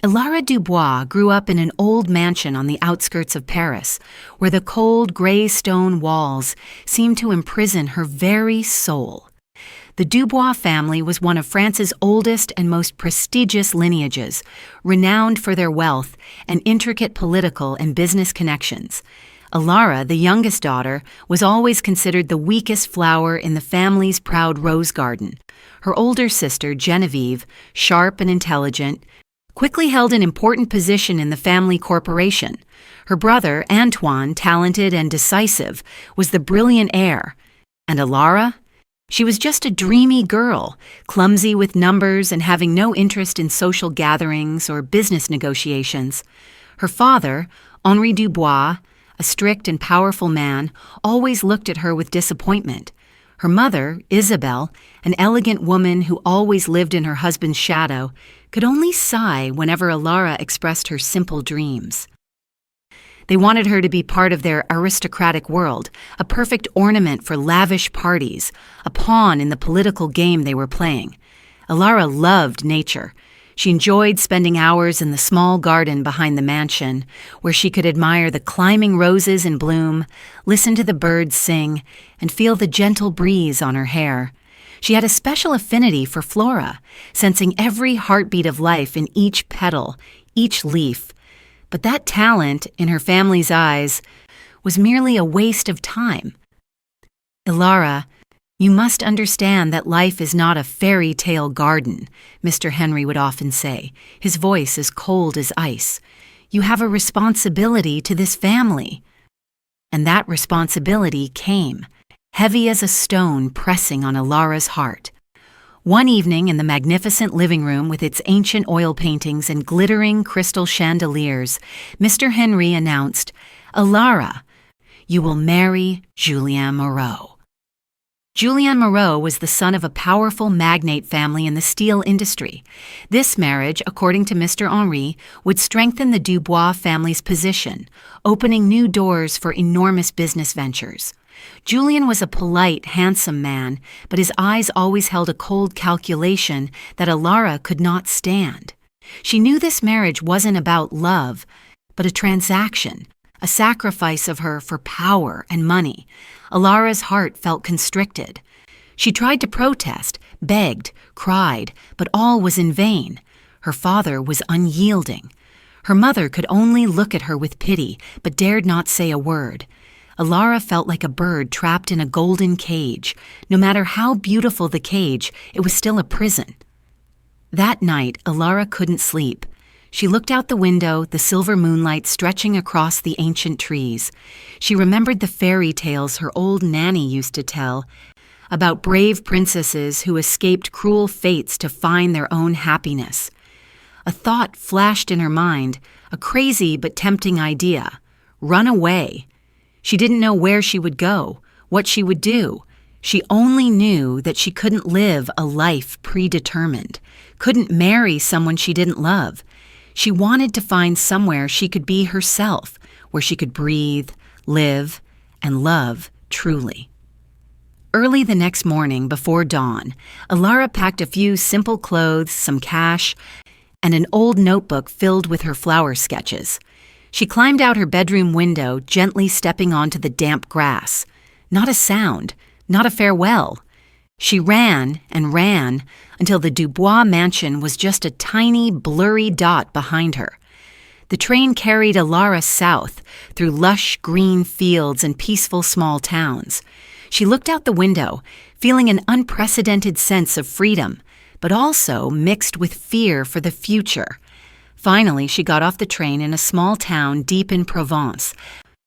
Ilara Dubois grew up in an old mansion on the outskirts of Paris, where the cold, gray stone walls seemed to imprison her very soul. The Dubois family was one of France's oldest and most prestigious lineages, renowned for their wealth and intricate political and business connections. Ilara, the youngest daughter, was always considered the weakest flower in the family's proud rose garden. Her older sister, Genevieve, sharp and intelligent, quickly held an important position in the family corporation. Her brother, Antoine, talented and decisive, was the brilliant heir. And Ilara? She was just a dreamy girl, clumsy with numbers and having no interest in social gatherings or business negotiations. Her father, Henri Dubois, a strict and powerful man, always looked at her with disappointment. Her mother, Isabelle, an elegant woman who always lived in her husband's shadow, could only sigh whenever Ilara expressed her simple dreams. They wanted her to be part of their aristocratic world, a perfect ornament for lavish parties, a pawn in the political game they were playing. Ilara loved nature. She enjoyed spending hours in the small garden behind the mansion, where she could admire the climbing roses in bloom, listen to the birds sing, and feel the gentle breeze on her hair. She had a special affinity for flora, sensing every heartbeat of life in each petal, each leaf. But that talent, in her family's eyes, was merely a waste of time. Ilara, you must understand that life is not a fairy tale garden, Mr. Henry would often say, his voice as cold as ice. You have a responsibility to this family. And that responsibility came, heavy as a stone pressing on Ilara's heart. One evening in the magnificent living room with its ancient oil paintings and glittering crystal chandeliers, Mr. Henry announced, "Ilara, you will marry Julien Moreau." Julien Moreau was the son of a powerful magnate family in the steel industry. This marriage, according to Mr. Henri, would strengthen the Dubois family's position, opening new doors for enormous business ventures. Julien was a polite, handsome man, but his eyes always held a cold calculation that Ilara could not stand. She knew this marriage wasn't about love, but a transaction, a sacrifice of her for power and money. Ilara's heart felt constricted. She tried to protest, begged, cried, but all was in vain. Her father was unyielding. Her mother could only look at her with pity, but dared not say a word. Ilara felt like a bird trapped in a golden cage. No matter how beautiful the cage, it was still a prison. That night, Ilara couldn't sleep. She looked out the window, the silver moonlight stretching across the ancient trees. She remembered the fairy tales her old nanny used to tell about brave princesses who escaped cruel fates to find their own happiness. A thought flashed in her mind, a crazy but tempting idea. Run away. She didn't know where she would go, what she would do. She only knew that she couldn't live a life predetermined, couldn't marry someone she didn't love. She wanted to find somewhere she could be herself, where she could breathe, live, and love truly. Early the next morning, before dawn, Ilara packed a few simple clothes, some cash, and an old notebook filled with her flower sketches. She climbed out her bedroom window, gently stepping onto the damp grass. Not a sound, not a farewell. She ran and ran until the Dubois mansion was just a tiny, blurry dot behind her. The train carried Ilara south, through lush green fields and peaceful small towns. She looked out the window, feeling an unprecedented sense of freedom, but also mixed with fear for the future. Finally, she got off the train in a small town deep in Provence,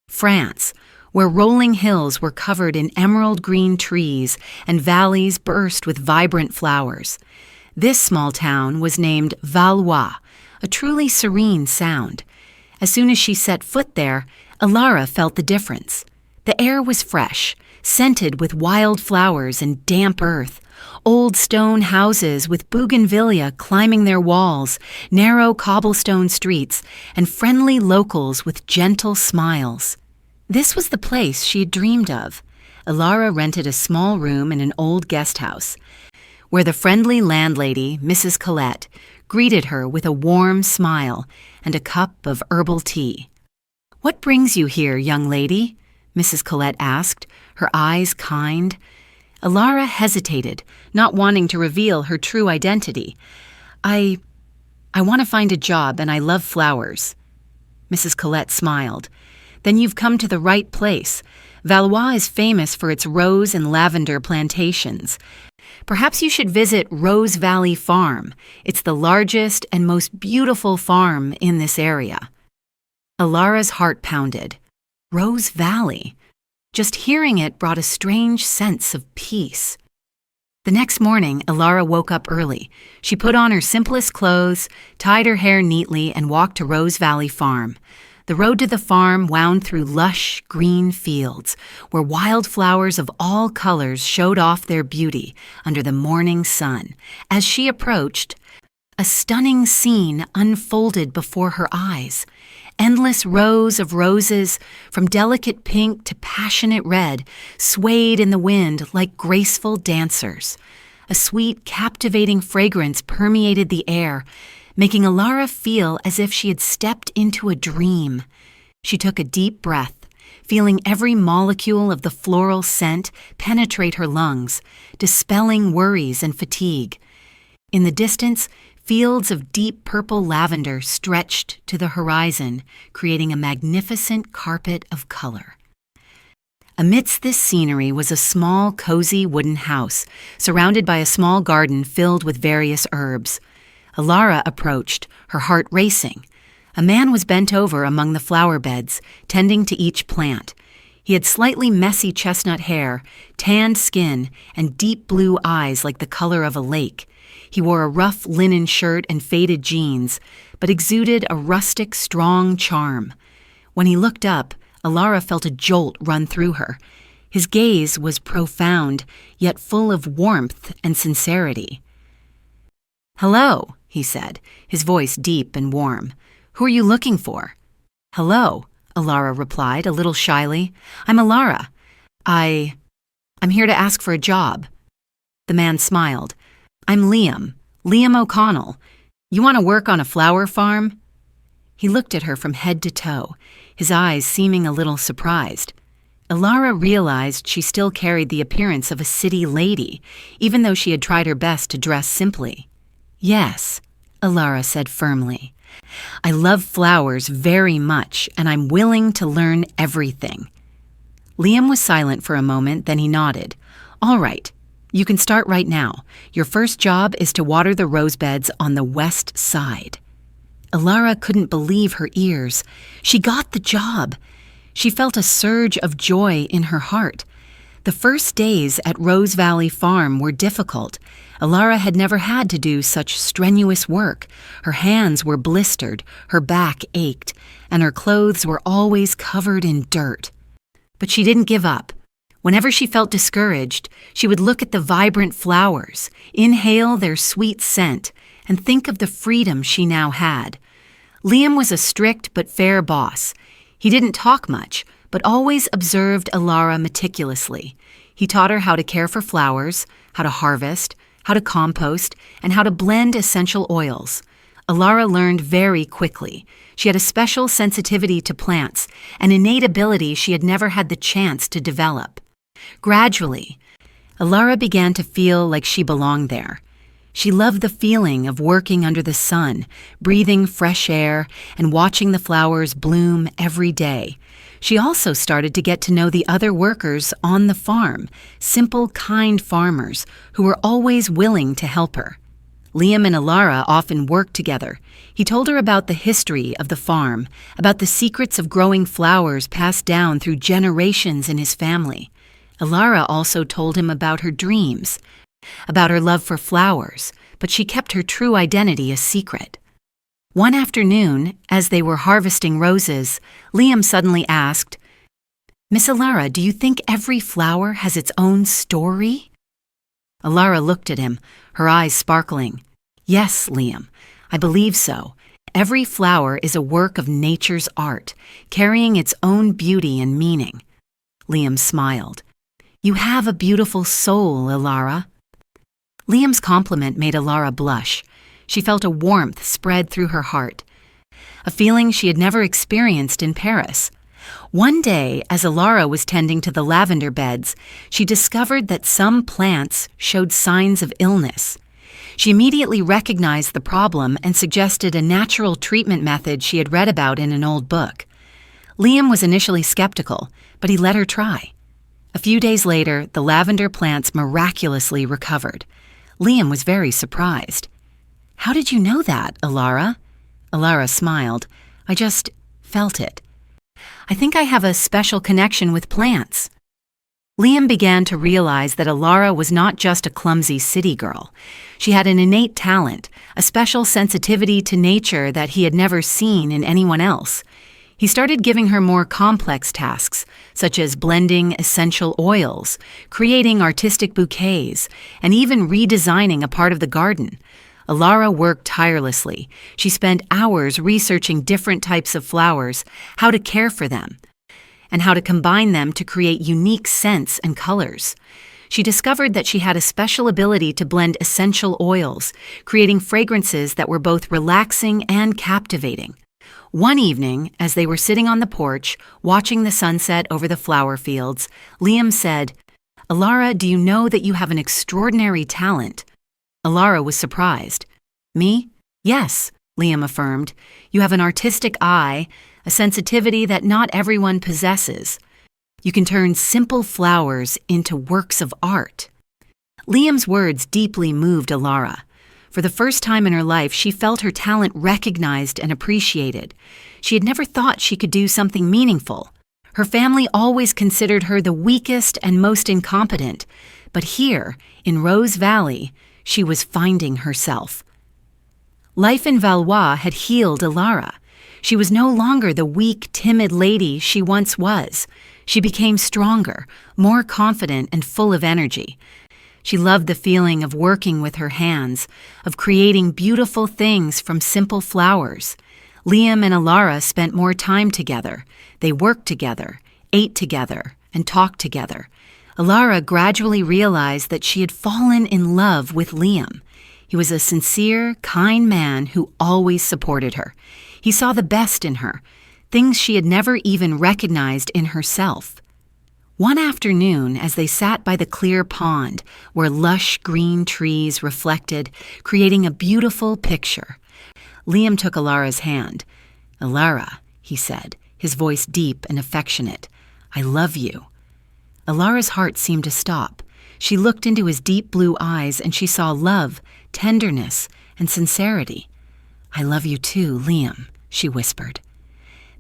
France, where rolling hills were covered in emerald green trees and valleys burst with vibrant flowers. This small town was named Valois, a truly serene sound. As soon as she set foot there, Ilara felt the difference. The air was fresh, scented with wild flowers and damp earth. Old stone houses with bougainvillea climbing their walls, narrow cobblestone streets, and friendly locals with gentle smiles. This was the place she had dreamed of. Ilara rented a small room in an old guest house, where the friendly landlady, Mrs. Colette, greeted her with a warm smile and a cup of herbal tea. "What brings you here, young lady?" Mrs. Collette asked, her eyes kind. Alara hesitated, not wanting to reveal her true identity. I want to find a job, and I love flowers." Mrs. Collette smiled. "Then you've come to the right place. Valois is famous for its rose and lavender plantations. Perhaps you should visit Rose Valley Farm. It's the largest and most beautiful farm in this area." Alara's heart pounded. Rose Valley. Just hearing it brought a strange sense of peace. The next morning, Alara woke up early. She put on her simplest clothes, tied her hair neatly, and walked to Rose Valley Farm. The road to the farm wound through lush, green fields, where wildflowers of all colors showed off their beauty under the morning sun. As she approached, a stunning scene unfolded before her eyes. Endless rows of roses, from delicate pink to passionate red, swayed in the wind like graceful dancers. A sweet, captivating fragrance permeated the air, making Alara feel as if she had stepped into a dream. She took a deep breath, feeling every molecule of the floral scent penetrate her lungs, dispelling worries and fatigue. In the distance, fields of deep purple lavender stretched to the horizon, creating a magnificent carpet of color. Amidst this scenery was a small, cozy wooden house, surrounded by a small garden filled with various herbs. Alara approached, her heart racing. A man was bent over among the flower beds, tending to each plant. He had slightly messy chestnut hair, tanned skin, and deep blue eyes like the color of a lake. He wore a rough linen shirt and faded jeans, but exuded a rustic, strong charm. When he looked up, Alara felt a jolt run through her. His gaze was profound, yet full of warmth and sincerity. "Hello," he said, his voice deep and warm. "Who are you looking for?" "Hello," Alara replied, a little shyly. "I'm Alara. I'm here to ask for a job." The man smiled. "I'm Liam O'Connell. You want to work on a flower farm?" He looked at her from head to toe, his eyes seeming a little surprised. Alara realized she still carried the appearance of a city lady, even though she had tried her best to dress simply. "Yes," Alara said firmly. "I love flowers very much, and I'm willing to learn everything." Liam was silent for a moment, then he nodded. "All right. You can start right now. Your first job is to water the rose beds on the west side." Alara couldn't believe her ears. She got the job. She felt a surge of joy in her heart. The first days at Rose Valley Farm were difficult. Alara had never had to do such strenuous work. Her hands were blistered, her back ached, and her clothes were always covered in dirt. But she didn't give up. Whenever she felt discouraged, she would look at the vibrant flowers, inhale their sweet scent, and think of the freedom she now had. Liam was a strict but fair boss. He didn't talk much, but always observed Alara meticulously. He taught her how to care for flowers, how to harvest, how to compost, and how to blend essential oils. Alara learned very quickly. She had a special sensitivity to plants, an innate ability she had never had the chance to develop. Gradually, Alara began to feel like she belonged there. She loved the feeling of working under the sun, breathing fresh air, and watching the flowers bloom every day. She also started to get to know the other workers on the farm, simple, kind farmers who were always willing to help her. Liam and Alara often worked together. He told her about the history of the farm, about the secrets of growing flowers passed down through generations in his family. Alara also told him about her dreams, about her love for flowers, but she kept her true identity a secret. One afternoon, as they were harvesting roses, Liam suddenly asked, "Miss Alara, do you think every flower has its own story?" Alara looked at him, her eyes sparkling. "Yes, Liam, I believe so. Every flower is a work of nature's art, carrying its own beauty and meaning." Liam smiled. "You have a beautiful soul, Alara." Liam's compliment made Alara blush. She felt a warmth spread through her heart, a feeling she had never experienced in Paris. One day, as Alara was tending to the lavender beds, she discovered that some plants showed signs of illness. She immediately recognized the problem and suggested a natural treatment method she had read about in an old book. Liam was initially skeptical, but he let her try. A few days later, the lavender plants miraculously recovered. Liam was very surprised. "How did you know that, Alara?" Alara smiled. "I just felt it. I think I have a special connection with plants." Liam began to realize that Alara was not just a clumsy city girl. She had an innate talent, a special sensitivity to nature that he had never seen in anyone else. He started giving her more complex tasks, such as blending essential oils, creating artistic bouquets, and even redesigning a part of the garden. Alara worked tirelessly. She spent hours researching different types of flowers, how to care for them, and how to combine them to create unique scents and colors. She discovered that she had a special ability to blend essential oils, creating fragrances that were both relaxing and captivating. One evening, as they were sitting on the porch, watching the sunset over the flower fields, Liam said, "Alara, do you know that you have an extraordinary talent?" Alara was surprised. "Me? Yes," Liam affirmed. "You have an artistic eye, a sensitivity that not everyone possesses. You can turn simple flowers into works of art." Liam's words deeply moved Alara. For the first time in her life, she felt her talent recognized and appreciated. She had never thought she could do something meaningful. Her family always considered her the weakest and most incompetent, but here, in Rose Valley, she was finding herself. Life in Valois had healed Alara. She was no longer the weak, timid lady she once was. She became stronger, more confident, and full of energy. She loved the feeling of working with her hands, of creating beautiful things from simple flowers. Liam and Alara spent more time together. They worked together, ate together, and talked together. Alara gradually realized that she had fallen in love with Liam. He was a sincere, kind man who always supported her. He saw the best in her, things she had never even recognized in herself. One afternoon, as they sat by the clear pond, where lush green trees reflected, creating a beautiful picture, Liam took Alara's hand. "Alara," he said, his voice deep and affectionate, "I love you." Alara's heart seemed to stop. She looked into his deep blue eyes and she saw love, tenderness, and sincerity. "I love you too, Liam," she whispered.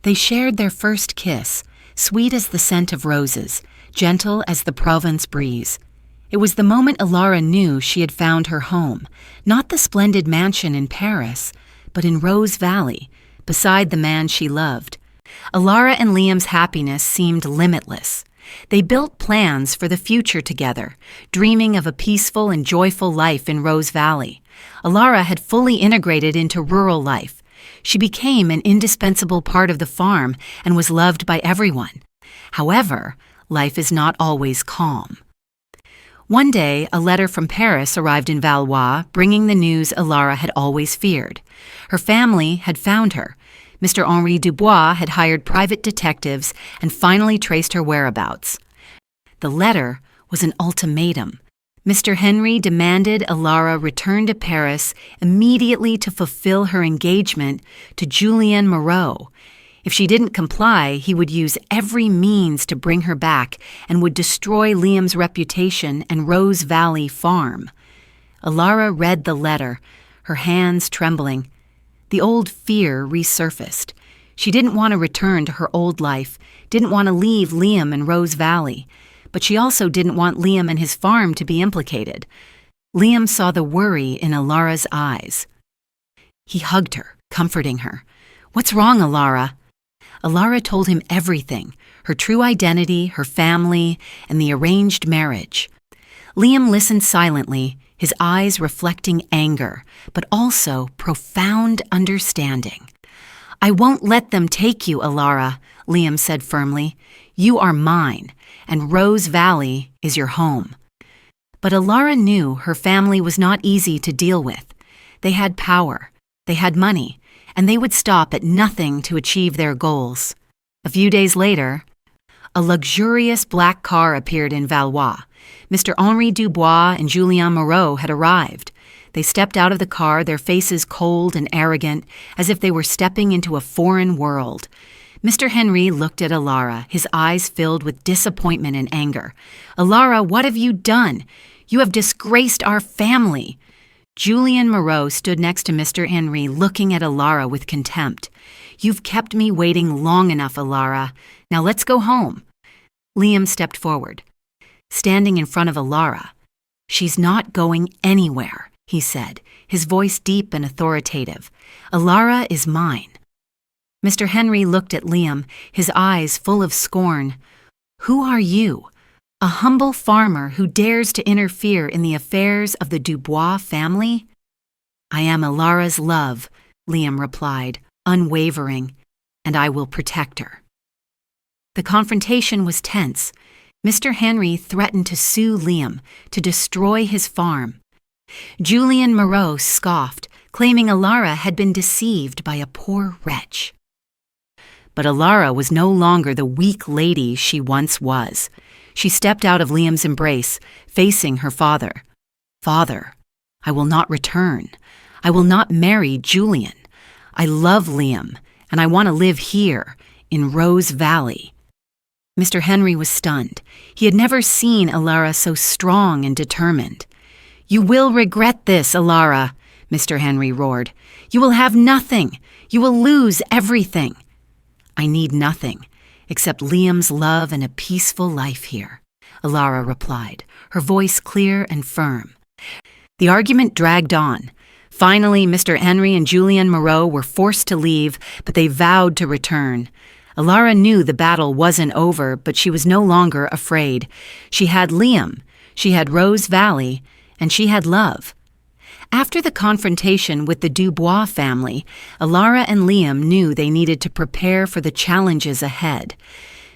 They shared their first kiss, sweet as the scent of roses, gentle as the Provence breeze. It was the moment Alara knew she had found her home, not the splendid mansion in Paris, but in Rose Valley, beside the man she loved. Alara and Liam's happiness seemed limitless. They built plans for the future together, dreaming of a peaceful and joyful life in Rose Valley. Alara had fully integrated into rural life. She became an indispensable part of the farm and was loved by everyone. However, life is not always calm. One day, a letter from Paris arrived in Valois, bringing the news Alara had always feared. Her family had found her. Mr. Henri Dubois had hired private detectives and finally traced her whereabouts. The letter was an ultimatum. Mr. Henry demanded Alara return to Paris immediately to fulfill her engagement to Julien Moreau. If she didn't comply, he would use every means to bring her back and would destroy Liam's reputation and Rose Valley farm. Alara read the letter, her hands trembling. The old fear resurfaced. She didn't want to return to her old life, didn't want to leave Liam and Rose Valley, but she also didn't want Liam and his farm to be implicated. Liam saw the worry in Alara's eyes. He hugged her, comforting her. "What's wrong, Alara?" Alara told him everything, her true identity, her family, and the arranged marriage. Liam listened silently, his eyes reflecting anger, but also profound understanding. "I won't let them take you, Alara," Liam said firmly. "You are mine, and Rose Valley is your home." But Alara knew her family was not easy to deal with. They had power, they had money, and they would stop at nothing to achieve their goals. A few days later, a luxurious black car appeared in Valois. Mr. Henri Dubois and Julien Moreau had arrived. They stepped out of the car, their faces cold and arrogant, as if they were stepping into a foreign world. Mr. Henry looked at Alara, his eyes filled with disappointment and anger. "Alara, what have you done? You have disgraced our family." Julien Moreau stood next to Mr. Henry, looking at Alara with contempt. "You've kept me waiting long enough, Alara. Now let's go home." Liam stepped forward, standing in front of Alara. "She's not going anywhere," he said, his voice deep and authoritative. "Alara is mine." Mr. Henry looked at Liam, his eyes full of scorn. "Who are you? A humble farmer who dares to interfere in the affairs of the Dubois family?" "I am Alara's love," Liam replied, unwavering, "and I will protect her." The confrontation was tense. Mr. Henry threatened to sue Liam, to destroy his farm. Julien Moreau scoffed, claiming Alara had been deceived by a poor wretch. But Alara was no longer the weak lady she once was. She stepped out of Liam's embrace, facing her father. "Father, I will not return. I will not marry Julien. I love Liam, and I want to live here, in Rose Valley." Mr. Henry was stunned. He had never seen Alara so strong and determined. "You will regret this, Alara," Mr. Henry roared. "You will have nothing. You will lose everything." "I need nothing, except Liam's love and a peaceful life here," Alara replied, her voice clear and firm. The argument dragged on. Finally, Mr. Henry and Julien Moreau were forced to leave, but they vowed to return. Alara knew the battle wasn't over, but she was no longer afraid. She had Liam, she had Rose Valley, and she had love. After the confrontation with the Dubois family, Alara and Liam knew they needed to prepare for the challenges ahead.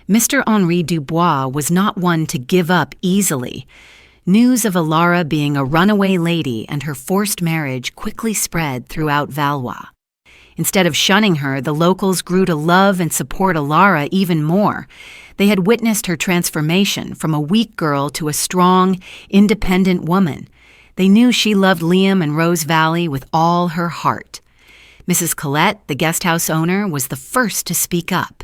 Mr. Henri Dubois was not one to give up easily. News of Alara being a runaway lady and her forced marriage quickly spread throughout Valois. Instead of shunning her, the locals grew to love and support Alara even more. They had witnessed her transformation from a weak girl to a strong, independent woman. They knew she loved Liam and Rose Valley with all her heart. Mrs. Colette, the guest house owner, was the first to speak up.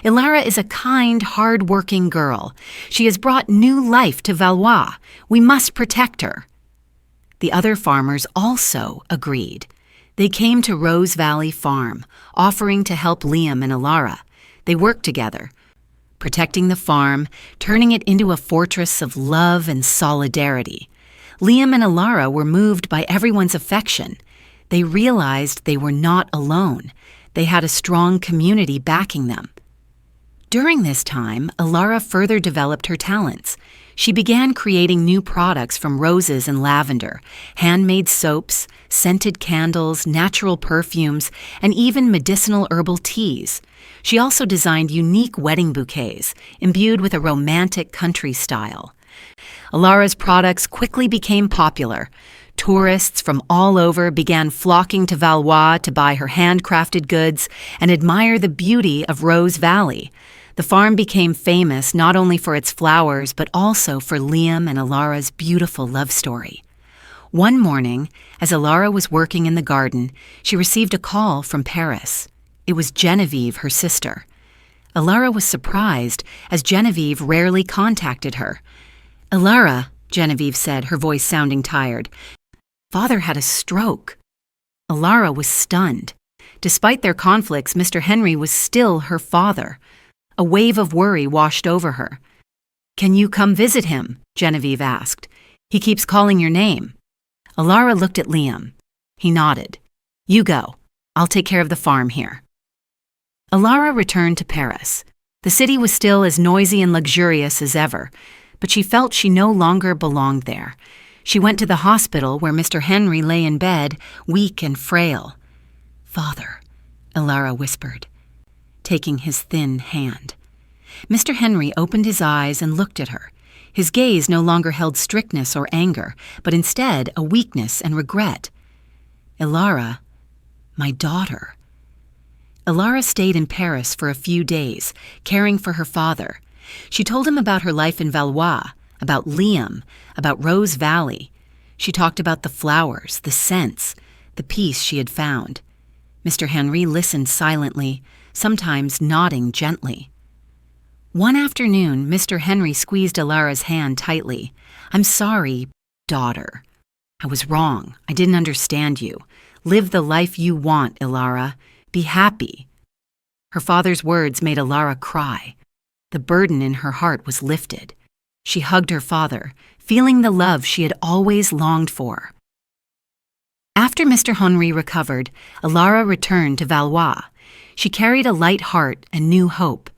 "Alara is a kind, hard-working girl. She has brought new life to Valois. We must protect her." The other farmers also agreed. They came to Rose Valley Farm, offering to help Liam and Alara. They worked together, protecting the farm, turning it into a fortress of love and solidarity. Liam and Alara were moved by everyone's affection. They realized they were not alone. They had a strong community backing them. During this time, Alara further developed her talents. She began creating new products from roses and lavender, handmade soaps, scented candles, natural perfumes, and even medicinal herbal teas. She also designed unique wedding bouquets, imbued with a romantic country style. Alara's products quickly became popular. Tourists from all over began flocking to Valois to buy her handcrafted goods and admire the beauty of Rose Valley. The farm became famous not only for its flowers, but also for Liam and Alara's beautiful love story. One morning, as Alara was working in the garden, she received a call from Paris. It was Genevieve, her sister. Alara was surprised, as Genevieve rarely contacted her. "Alara," Genevieve said, her voice sounding tired, "Father had a stroke." Alara was stunned. Despite their conflicts, Mr. Henry was still her father. A wave of worry washed over her. "Can you come visit him?" Genevieve asked. "He keeps calling your name." Alara looked at Liam. He nodded. "You go. I'll take care of the farm here." Alara returned to Paris. The city was still as noisy and luxurious as ever, but she felt she no longer belonged there. She went to the hospital where Mr. Henry lay in bed, weak and frail. "Father," Alara whispered, taking his thin hand. Mr. Henry opened his eyes and looked at her. His gaze no longer held strictness or anger, but instead a weakness and regret. Ilara, my daughter. Ilara stayed in Paris for a few days, caring for her father. She told him about her life in Valois, about Liam, about Rose Valley. She talked about the flowers, the scents, the peace she had found. Mr. Henry listened silently, sometimes nodding gently. One afternoon, Mr. Henry squeezed Ilara's hand tightly. "I'm sorry, daughter. I was wrong. I didn't understand you. Live the life you want, Ilara. Be happy." Her father's words made Ilara cry. The burden in her heart was lifted. She hugged her father, feeling the love she had always longed for. After Mr. Henry recovered, Ilara returned to Valois. She carried a light heart and new hope.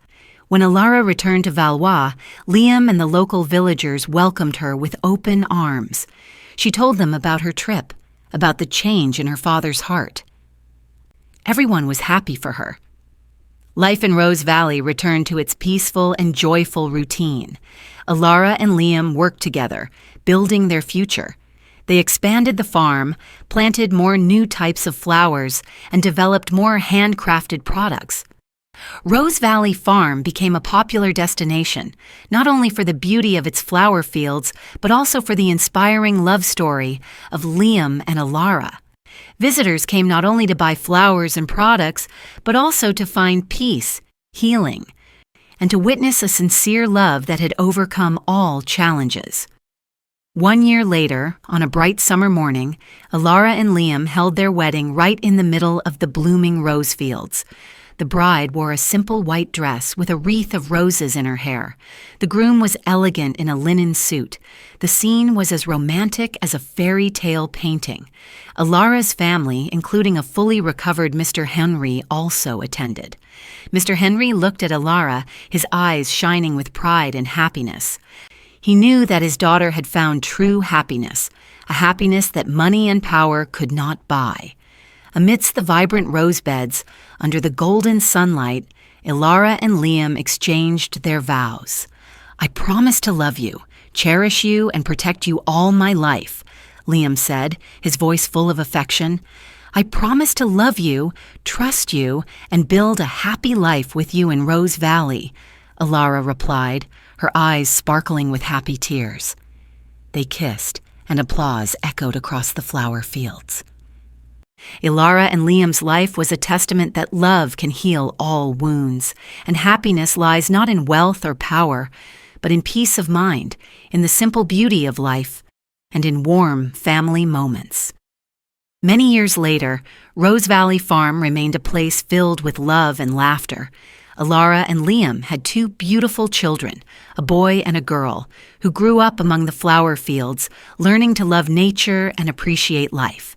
When Ilara returned to Valois, Liam and the local villagers welcomed her with open arms. She told them about her trip, about the change in her father's heart. Everyone was happy for her. Life in Rose Valley returned to its peaceful and joyful routine. Ilara and Liam worked together, building their future. They expanded the farm, planted more new types of flowers, and developed more handcrafted products. Rose Valley Farm became a popular destination, not only for the beauty of its flower fields, but also for the inspiring love story of Liam and Ilara. Visitors came not only to buy flowers and products, but also to find peace, healing, and to witness a sincere love that had overcome all challenges. 1 year later, on a bright summer morning, Ilara and Liam held their wedding right in the middle of the blooming rose fields. The bride wore a simple white dress with a wreath of roses in her hair. The groom was elegant in a linen suit. The scene was as romantic as a fairy tale painting. Ilara's family, including a fully recovered Mr. Henry, also attended. Mr. Henry looked at Ilara, his eyes shining with pride and happiness. He knew that his daughter had found true happiness, a happiness that money and power could not buy. Amidst the vibrant rose beds, under the golden sunlight, Ilara and Liam exchanged their vows. "I promise to love you, cherish you, and protect you all my life," Liam said, his voice full of affection. "I promise to love you, trust you, and build a happy life with you in Rose Valley," Ilara replied, her eyes sparkling with happy tears. They kissed, and applause echoed across the flower fields. Ilara and Liam's life was a testament that love can heal all wounds, and happiness lies not in wealth or power, but in peace of mind, in the simple beauty of life, and in warm family moments. Many years later, Rose Valley Farm remained a place filled with love and laughter. Ilara and Liam had 2 beautiful children, a boy and a girl, who grew up among the flower fields, learning to love nature and appreciate life.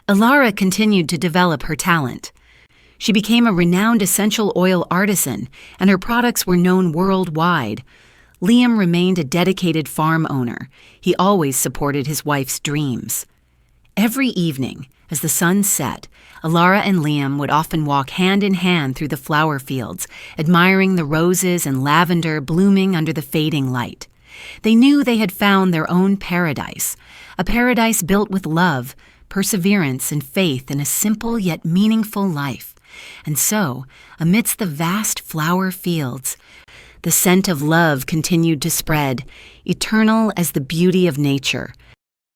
Ilara continued to develop her talent. She became a renowned essential oil artisan, and her products were known worldwide. Liam remained a dedicated farm owner. He always supported his wife's dreams. Every evening, as the sun set, Ilara and Liam would often walk hand in hand through the flower fields, admiring the roses and lavender blooming under the fading light. They knew they had found their own paradise, a paradise built with love, perseverance, and faith in a simple yet meaningful life. And so, amidst the vast flower fields, the scent of love continued to spread, eternal as the beauty of nature,